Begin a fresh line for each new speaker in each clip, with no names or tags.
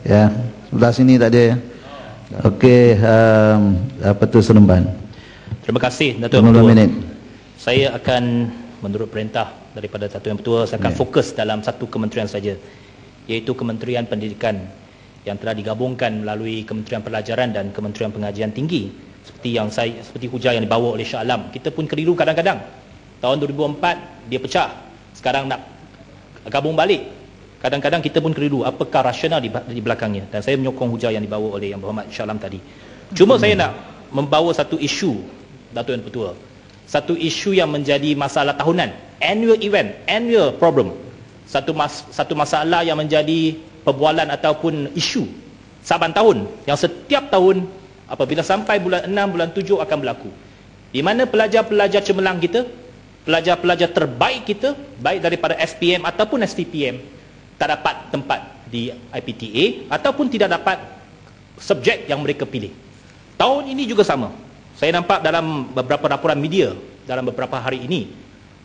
Ya, sebelah sini tak ada ya. Okey, apa tu Seremban?
Terima kasih Datuk Yang
15
Bertuah.
minit.
Saya akan menurut perintah daripada Datuk Yang Bertuah, saya akan fokus dalam satu kementerian saja, iaitu Kementerian Pendidikan yang telah digabungkan melalui Kementerian Pelajaran dan Kementerian Pengajian Tinggi. Seperti hujah yang dibawa oleh Shah Alam. Kita pun keliru kadang-kadang. Tahun 2004 dia pecah. Sekarang nak gabung balik. Kadang-kadang kita pun keliru apakah rasional di belakangnya. Dan saya menyokong hujah yang dibawa oleh Yang Berhormat Shah Alam tadi. Cuma saya nak membawa satu isu, Datuk Yang Bertuah. Satu isu yang menjadi masalah tahunan, annual event, annual problem. Satu masalah yang menjadi perbualan ataupun isu saban tahun, yang setiap tahun apabila sampai bulan 6, bulan 7 akan berlaku. Di mana pelajar-pelajar cemerlang kita, pelajar-pelajar terbaik kita, baik daripada SPM ataupun STPM, tak dapat tempat di IPTA ataupun tidak dapat subjek yang mereka pilih. Tahun ini juga sama. Saya nampak dalam beberapa laporan media dalam beberapa hari ini,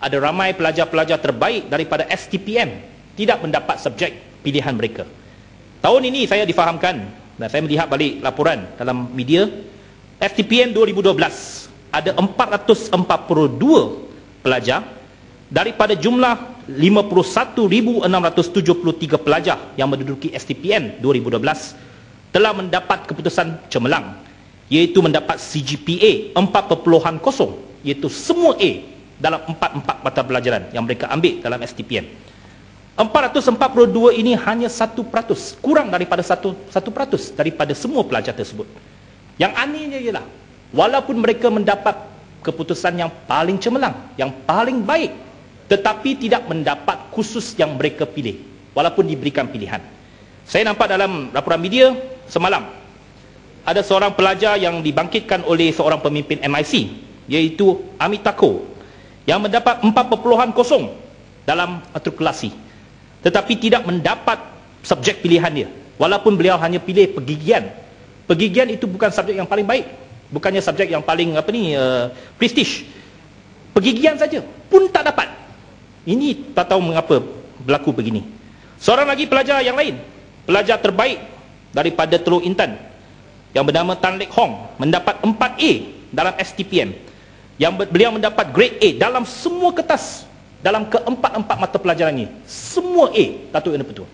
ada ramai pelajar-pelajar terbaik daripada STPM tidak mendapat subjek pilihan mereka. Tahun ini saya difahamkan, dan saya melihat balik laporan dalam media, STPM 2012 ada 442 pelajar daripada jumlah 51,673 pelajar yang menduduki STPM 2012 telah mendapat keputusan cemerlang, iaitu mendapat CGPA 4.0, iaitu semua A dalam 4 mata pelajaran yang mereka ambil dalam STPM. 442 ini hanya 1%, kurang daripada 1% daripada semua pelajar tersebut. Yang anehnya ialah, walaupun mereka mendapat keputusan yang paling cemerlang, yang paling baik, tetapi tidak mendapat khusus yang mereka pilih, walaupun diberikan pilihan. Saya nampak dalam laporan media semalam, ada seorang pelajar yang dibangkitkan oleh seorang pemimpin MIC, iaitu Amitako, yang mendapat 4.0 dalam matrikulasi, tetapi tidak mendapat subjek pilihan dia, walaupun beliau hanya pilih pergigian. Pergigian itu bukan subjek yang paling baik, bukannya subjek yang paling prestige. Pergigian saja pun tak dapat. Ini tak tahu mengapa berlaku begini. Seorang lagi pelajar yang lain, pelajar terbaik daripada Teluk Intan, yang bernama Tan Lek Hong, mendapat 4A dalam STPM, yang beliau mendapat grade A dalam semua kertas, dalam keempat-empat mata pelajaran ini, semua A, Datuk Yang Bertuah.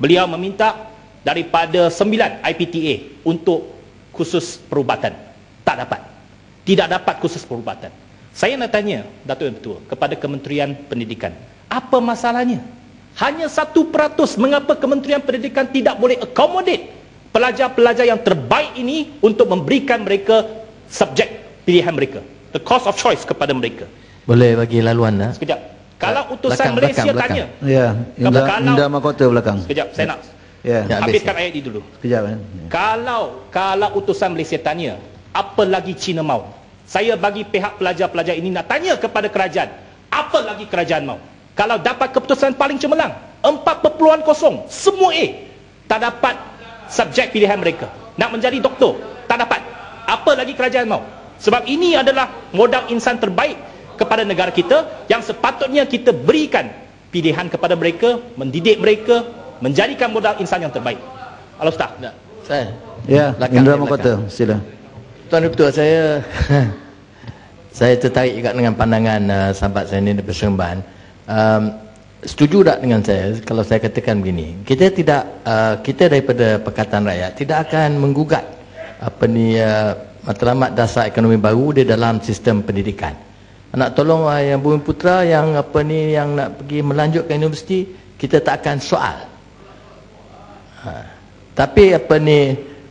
Beliau meminta daripada 9 IPTA untuk khusus perubatan, tak dapat, tidak dapat khusus perubatan. Saya nak tanya Datuk Yang Bertuah kepada Kementerian Pendidikan, apa masalahnya? Hanya 1%, mengapa Kementerian Pendidikan tidak boleh accommodate pelajar-pelajar yang terbaik ini untuk memberikan mereka subjek pilihan mereka, the course of choice kepada mereka?
Boleh bagi laluan lah.
Sekejap. Kalau utusan Malaysia tanya.
Ya, Indah Mahkota belakang.
Sekejap, saya nak habiskan ayat ini dulu.
Sekejap.
Kalau utusan Malaysia tanya, apa lagi Cina mau? Saya bagi pihak pelajar-pelajar ini nak tanya kepada kerajaan, apa lagi kerajaan mau? Kalau dapat keputusan paling cemerlang, 4.0, semua A, tak dapat subjek pilihan mereka. Nak menjadi doktor, tak dapat. Apa lagi kerajaan mau? Sebab ini adalah modal insan terbaik kepada negara kita, yang sepatutnya kita berikan pilihan kepada mereka, mendidik mereka, menjadikan modal insan yang terbaik. Al-Ustaz.
Saya.
Ya, Indra Mahkota, sila.
Tuan Ketua, saya saya tertarik juga dengan pandangan sahabat saya ini daripada Seremban. Setuju tak dengan saya kalau saya katakan begini? Kita daripada Pakatan Rakyat tidak akan menggugat matlamat dasar ekonomi baru di dalam sistem pendidikan. Nak tolong yang Bumi Putra yang yang nak pergi melanjutkan universiti, kita tak akan soal. Tapi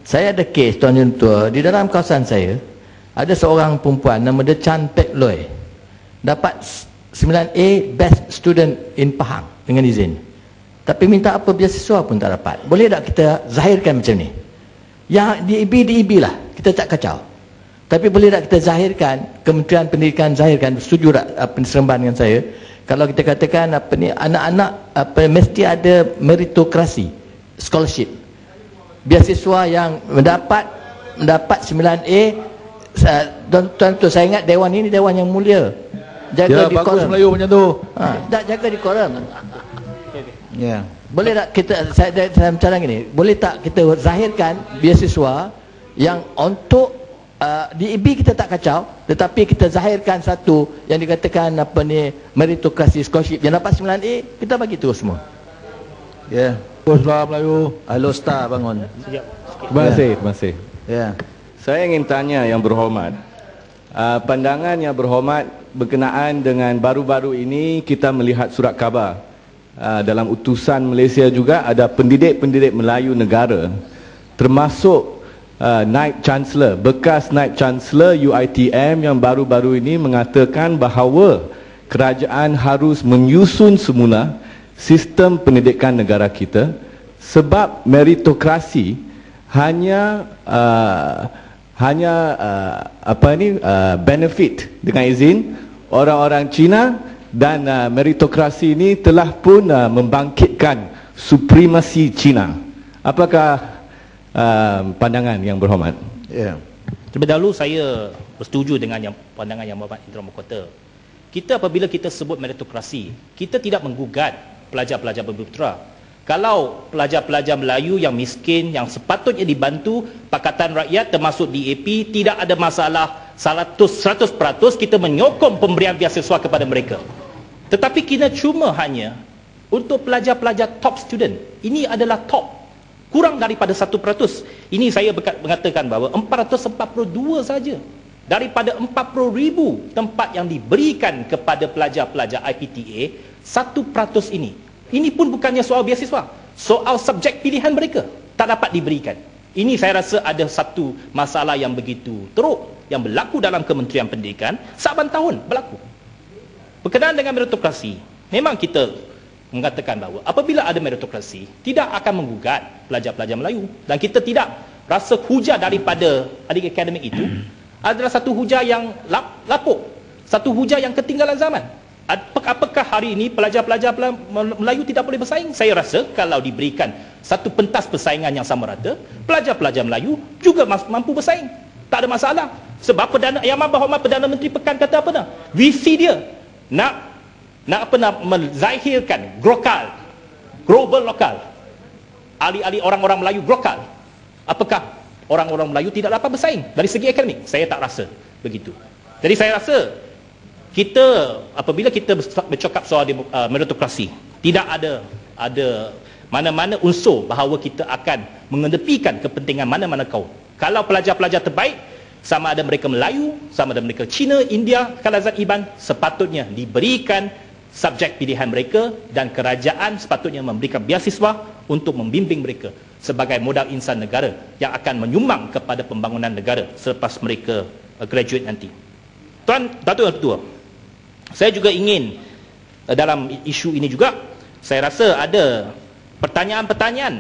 saya ada kes Tuan Yang Tua, di dalam kawasan saya ada seorang perempuan nama dia Chan Pek Loy, dapat 9A best student in Pahang dengan izin, tapi minta apa beasiswa pun tak dapat. Boleh tak kita zahirkan macam ni? Yang di IB lah, kita tak kacau. Tapi boleh tak kita zahirkan, Kementerian Pendidikan zahirkan, setuju tak Seremban dengan saya, kalau kita katakan anak-anak mesti ada meritokrasi, scholarship, beasiswa yang mendapat 9A. Tuan tu, saya ingat dewan ini dewan yang mulia, jaga
ya,
di
bagus
koram.
Melayu macam tu.
Tak jaga di koram.
Ya.
Boleh tak kita, saya bicara gini, boleh tak kita zahirkan beasiswa yang untuk di IB kita tak kacau, tetapi kita zahirkan satu yang dikatakan apa ni, meritokrasi scholarship yang dapat 9A, kita bagi terus semua.
Ya.
Star Melayu.
Halo Star bangun.
Terima kasih, terima kasih.
Ya.
Saya ingin tanya yang berhormat, pandangan yang berhormat berkenaan dengan baru-baru ini kita melihat surat khabar dalam utusan Malaysia juga ada pendidik-pendidik Melayu negara, termasuk Naib Chancellor, bekas Naib Chancellor UiTM yang baru-baru ini mengatakan bahawa kerajaan harus menyusun semula sistem pendidikan negara kita sebab meritokrasi hanya benefit dengan izin orang-orang Cina, dan meritokrasi ini telah pun membangkitkan supremasi Cina. Apakah pandangan yang berhormat?
Ya.
Terlebih dahulu saya bersetuju dengan pandangan yang Bapak Indra Mahkota. Kita apabila kita sebut meritokrasi, kita tidak menggugat pelajar-pelajar berbutera. Kalau pelajar-pelajar Melayu yang miskin, yang sepatutnya dibantu Pakatan Rakyat termasuk DAP, tidak ada masalah 100% kita menyokong pemberian beasiswa kepada mereka. Tetapi kita cuma hanya untuk pelajar-pelajar top student. Ini adalah top. Kurang daripada 1%. Ini saya mengatakan bahawa 442 saja daripada 40,000 tempat yang diberikan kepada pelajar-pelajar IPTA, 1% ini. Ini pun bukannya soal beasiswa, soal subjek pilihan mereka tak dapat diberikan. Ini saya rasa ada satu masalah yang begitu teruk yang berlaku dalam Kementerian Pendidikan saban tahun berlaku. Berkenaan dengan meritokrasi, memang kita mengatakan bahawa apabila ada meritokrasi, tidak akan menggugat pelajar-pelajar Melayu, dan kita tidak rasa hujah daripada adik akademik itu adalah satu hujah yang lapuk, satu hujah yang ketinggalan zaman. Apakah hari ini pelajar-pelajar Melayu tidak boleh bersaing? Saya rasa kalau diberikan satu pentas persaingan yang sama rata, pelajar-pelajar Melayu juga mampu bersaing. Tak ada masalah. Sebab Yang Berhormat Perdana Menteri Pekan kata apa dah? Visi dia nak menzahirkan global lokal. Ahli-ahli orang-orang Melayu lokal. Apakah orang-orang Melayu tidak dapat bersaing dari segi akademik? Saya tak rasa begitu. Jadi saya rasa kita apabila kita bercakap soal meritokrasi, tidak ada mana-mana unsur bahawa kita akan mengedepikan kepentingan mana-mana kaum. Kalau pelajar-pelajar terbaik, sama ada mereka Melayu, sama ada mereka Cina, India, Khalazat Iban, sepatutnya diberikan subjek pilihan mereka, dan kerajaan sepatutnya memberikan beasiswa untuk membimbing mereka sebagai modal insan negara yang akan menyumbang kepada pembangunan negara selepas mereka graduate nanti. Tuan Datuk Yang Ketua, saya juga ingin dalam isu ini juga, saya rasa ada pertanyaan-pertanyaan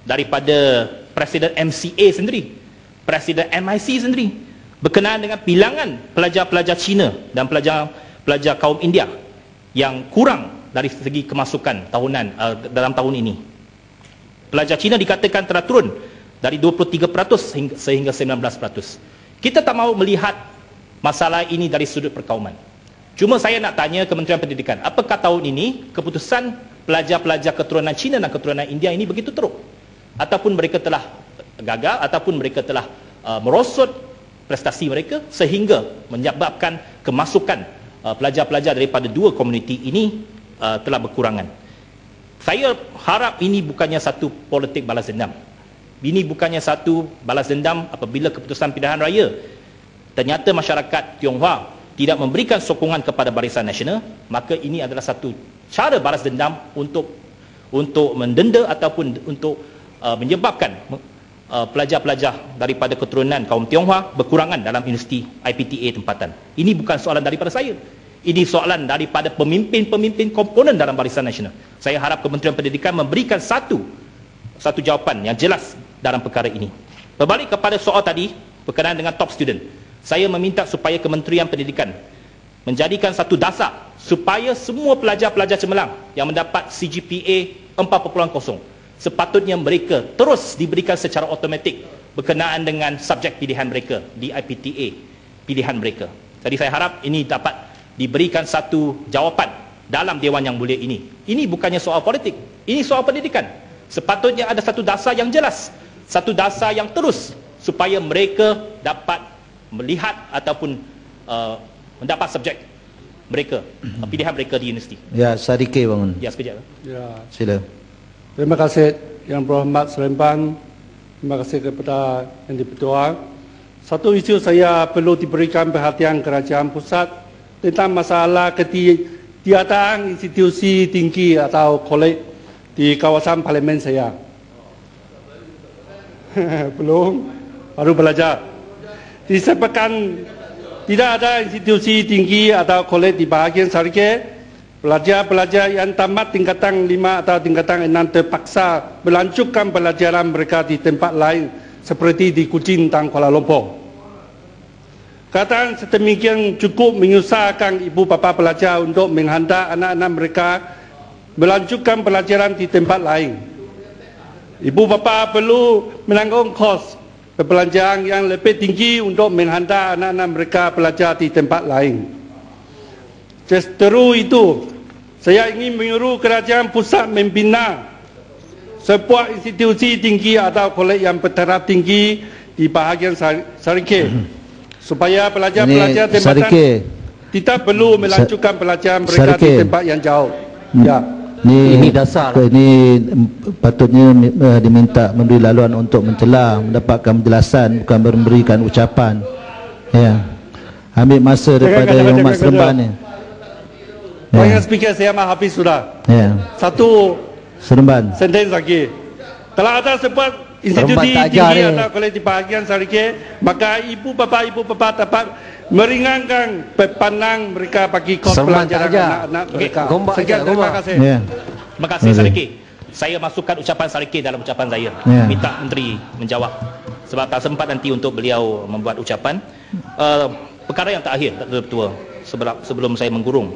daripada Presiden MCA sendiri, Presiden MIC sendiri, berkenaan dengan bilangan pelajar-pelajar Cina dan pelajar kaum India yang kurang dari segi kemasukan tahunan dalam tahun ini. Pelajar Cina dikatakan telah turun dari 23% sehingga 19%. Kita tak mahu melihat masalah ini dari sudut perkauman. Cuma saya nak tanya Kementerian Pendidikan, apakah tahun ini keputusan pelajar-pelajar keturunan Cina dan keturunan India ini begitu teruk? Ataupun mereka telah gagal, ataupun mereka telah merosot prestasi mereka sehingga menyebabkan kemasukan pelajar-pelajar daripada dua komuniti ini telah berkurangan. Saya harap ini bukannya satu politik balas dendam. Ini bukannya satu balas dendam apabila keputusan pilihan raya ternyata masyarakat Tionghoa tidak memberikan sokongan kepada Barisan Nasional, maka ini adalah satu cara balas dendam untuk mendenda ataupun untuk menyebabkan pelajar-pelajar daripada keturunan kaum Tionghoa berkurangan dalam universiti IPTA tempatan. Ini bukan soalan daripada saya. Ini soalan daripada pemimpin-pemimpin komponen dalam Barisan Nasional. Saya harap Kementerian Pendidikan memberikan satu jawapan yang jelas dalam perkara ini. Berbalik kepada soal tadi berkenaan dengan top student, saya meminta supaya Kementerian Pendidikan menjadikan satu dasar supaya semua pelajar-pelajar cemerlang yang mendapat CGPA 4.0 sepatutnya mereka terus diberikan secara automatik berkenaan dengan subjek pilihan mereka di IPTA pilihan mereka. Jadi saya harap ini dapat diberikan satu jawapan dalam Dewan Yang Mulia ini. Ini bukannya soal politik. Ini soal pendidikan. Sepatutnya ada satu dasar yang jelas, satu dasar yang terus, supaya mereka dapat melihat ataupun mendapat subjek mereka, pilihan mereka di universiti.
Ya, Sarike bangun.
Ya, sekejap.
Ya,
Sila.
terima kasih Yang Berhormat Seremban. Terima kasih kepada Yang di-Pertua. Satu isu saya perlu diberikan perhatian kerajaan pusat tentang masalah ketiadaan institusi tinggi atau kolej di kawasan parlimen saya. Belum, baru belajar. Disebabkan tidak ada institusi tinggi atau kolej di bahagian Sarike, pelajar-pelajar yang tamat tingkatan 5 atau tingkatan 6 terpaksa melanjutkan pelajaran mereka di tempat lain seperti di Kuching dan Kuala Lumpur. Keadaan sedemikian cukup menyusahkan ibu bapa pelajar untuk menghantar anak-anak mereka melanjutkan pelajaran di tempat lain. Ibu bapa perlu menanggung kos perbelanjaan yang lebih tinggi untuk menghantar anak-anak mereka belajar di tempat lain. Justru itu, saya ingin menyuruh kerajaan pusat membina sebuah institusi tinggi atau kolej yang bertaraf tinggi di bahagian Sarike, supaya pelajar-pelajar tempatan tidak perlu melanjutkan pelajaran mereka di tempat yang jauh. Ya.
Ini dasar.
Ini patutnya diminta memberi laluan untuk mencela, mendapatkan penjelasan, bukan memberikan ucapan. Ya. Ambil masa daripada Yang Berhormat Seremban ni.
Banyak speaker saya Hafiz sudah.
Ya.
Satu
Seremban.
sentence lagi. Kalau ada sebuah institusi tinggi atau kolej di bahagian Sarike, maka ibu bapa dapat meringankan beban mereka bagi kos pelajaran anak-anak mereka. Sekian, terima kasih.
Ya.
Terima kasih Sarike. Saya masukkan ucapan Sarike dalam ucapan saya. Minta Menteri menjawab. Sebab tak sempat nanti untuk beliau membuat ucapan. Perkara yang terakhir, Dr. Ketua, sebelum saya menggurung,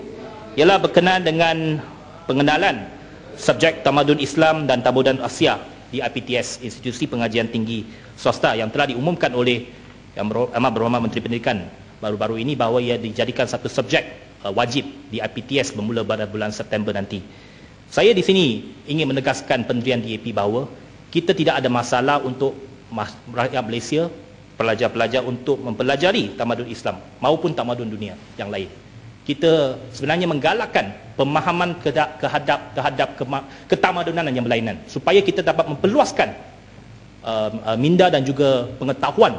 ialah berkenaan dengan pengenalan subjek Tamadun Islam dan Tamadun Asia di IPTS, Institusi Pengajian Tinggi Swasta, yang telah diumumkan oleh Yang Amat Berhormat Menteri Pendidikan baru-baru ini, bahawa ia dijadikan satu subjek wajib di IPTS bermula pada bulan September nanti. Saya di sini ingin menegaskan pendirian DAP bahawa kita tidak ada masalah untuk rakyat Malaysia, pelajar-pelajar untuk mempelajari tamadun Islam maupun tamadun dunia yang lain. Kita sebenarnya menggalakkan pemahaman terhadap ketamadunan yang berlainan, supaya kita dapat memperluaskan minda dan juga pengetahuan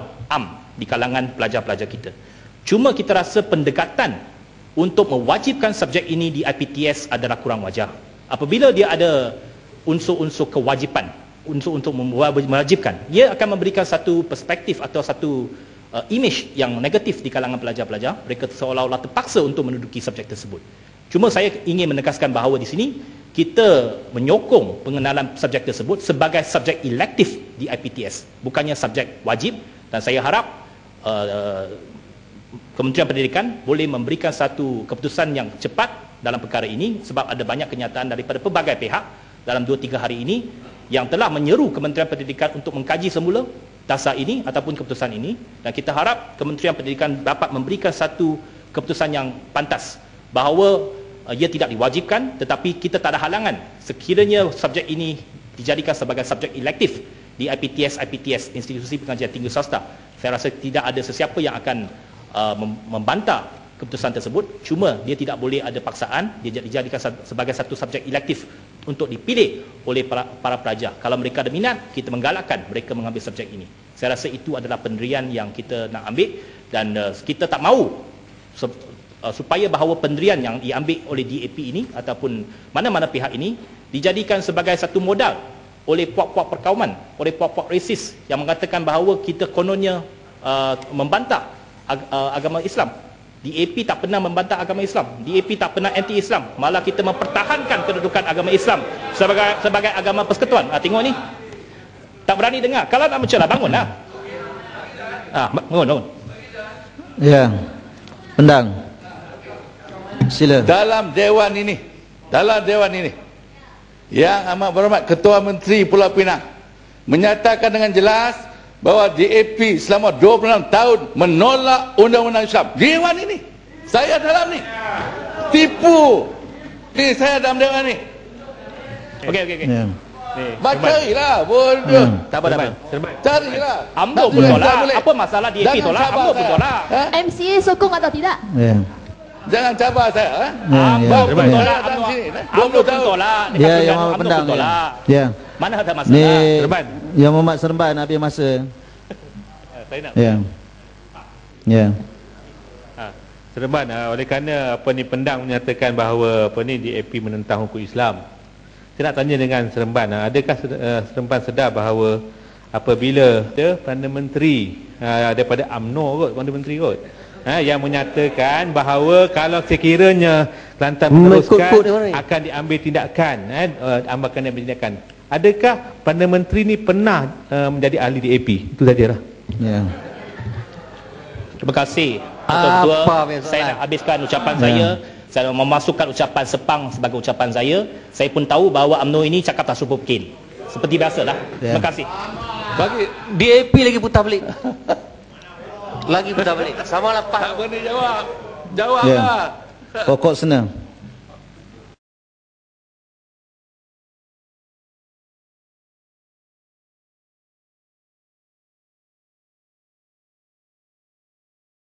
di kalangan pelajar-pelajar kita. Cuma kita rasa pendekatan untuk mewajibkan subjek ini di IPTS adalah kurang wajar. Apabila dia ada unsur-unsur kewajipan, unsur-unsur mewajibkan, ia akan memberikan satu perspektif atau satu image yang negatif di kalangan pelajar-pelajar. Mereka seolah-olah terpaksa untuk menduduki subjek tersebut. Cuma saya ingin menegaskan bahawa di sini kita menyokong pengenalan subjek tersebut sebagai subjek elektif di IPTS, bukannya subjek wajib. Dan saya harap Kementerian Pendidikan boleh memberikan satu keputusan yang cepat dalam perkara ini, sebab ada banyak kenyataan daripada pelbagai pihak dalam 2-3 hari ini yang telah menyeru Kementerian Pendidikan untuk mengkaji semula dasar ini ataupun keputusan ini, dan kita harap Kementerian Pendidikan dapat memberikan satu keputusan yang pantas bahawa ia tidak diwajibkan, tetapi kita tak ada halangan sekiranya subjek ini dijadikan sebagai subjek elektif di IPTS, Institusi Pengajian Tinggi Swasta. Saya rasa tidak ada sesiapa yang akan membantah keputusan tersebut. Cuma dia tidak boleh ada paksaan, dia dijadikan sebagai satu subjek elektif untuk dipilih oleh para pelajar. Kalau mereka ada minat, kita menggalakkan mereka mengambil subjek ini. Saya rasa itu adalah pendirian yang kita nak ambil, dan kita tak mahu supaya bahawa pendirian yang diambil oleh DAP ini ataupun mana-mana pihak ini dijadikan sebagai satu modal oleh puak-puak perkauman, oleh puak-puak resis yang mengatakan bahawa kita kononnya membantah agama Islam. DAP tak pernah membantah agama Islam. DAP tak pernah anti-Islam. Malah kita mempertahankan kedudukan agama Islam sebagai agama persekutuan. Tengok ni. Tak berani dengar. Kalau nak mencelah, bangunlah. Bangun.
Ya. Pendang. Sila.
Dalam dewan ini, Yang Amat Berhormat Ketua Menteri Pulau Pinang menyatakan dengan jelas bahawa DAP selama 26 tahun menolak undang-undang Islam. Dewan ini, saya dalam ni, tipu ni, saya dalam dewan ni.
Okey.
Ya.
Bacailah bodoh.
Tak apa, tak apa.
Carilah.
UMNO pun tolak. Apa masalah DAP tolak? UMNO pun tolak.
MCA sokong atau tidak?
Ya.
Jangan cabar saya.
UMNO pun
ya.
tolak. UMNO pun tolak.
Ya, yang Muhammad
UMNO
Pendang
pun
ya.
tolak.
Ya.
Mana ada
Ni
masalah?
yang Muhammad Seremban habis masa.
Saya nak.
Ya. Ya.
Seremban, oleh kerana Pendang menyatakan bahawa DAP menentang hukum Islam. Saya nak tanya dengan Seremban, adakah Seremban sedar bahawa apabila ada Perdana Menteri daripada UMNO kot, Perdana Menteri kot, yang menyatakan bahawa kalau sekiranya Kelantan meneruskan akan diambil tindakan, adakah Perdana Menteri ni pernah menjadi ahli DAP? Itu sajalah.
Ya.
Terima kasih. Betul-betul saya nak habiskan ucapan saya. Saya memasukkan ucapan Sepang sebagai ucapan saya. Saya pun tahu bahawa UMNO ini cakap tak serupa pekil. Seperti biasalah. Terima kasih.
Bagi DAP lagi putar balik. Lagi putar balik. Sama lah Pak.
Tak boleh jawab. Jawablah.
Pokok senang.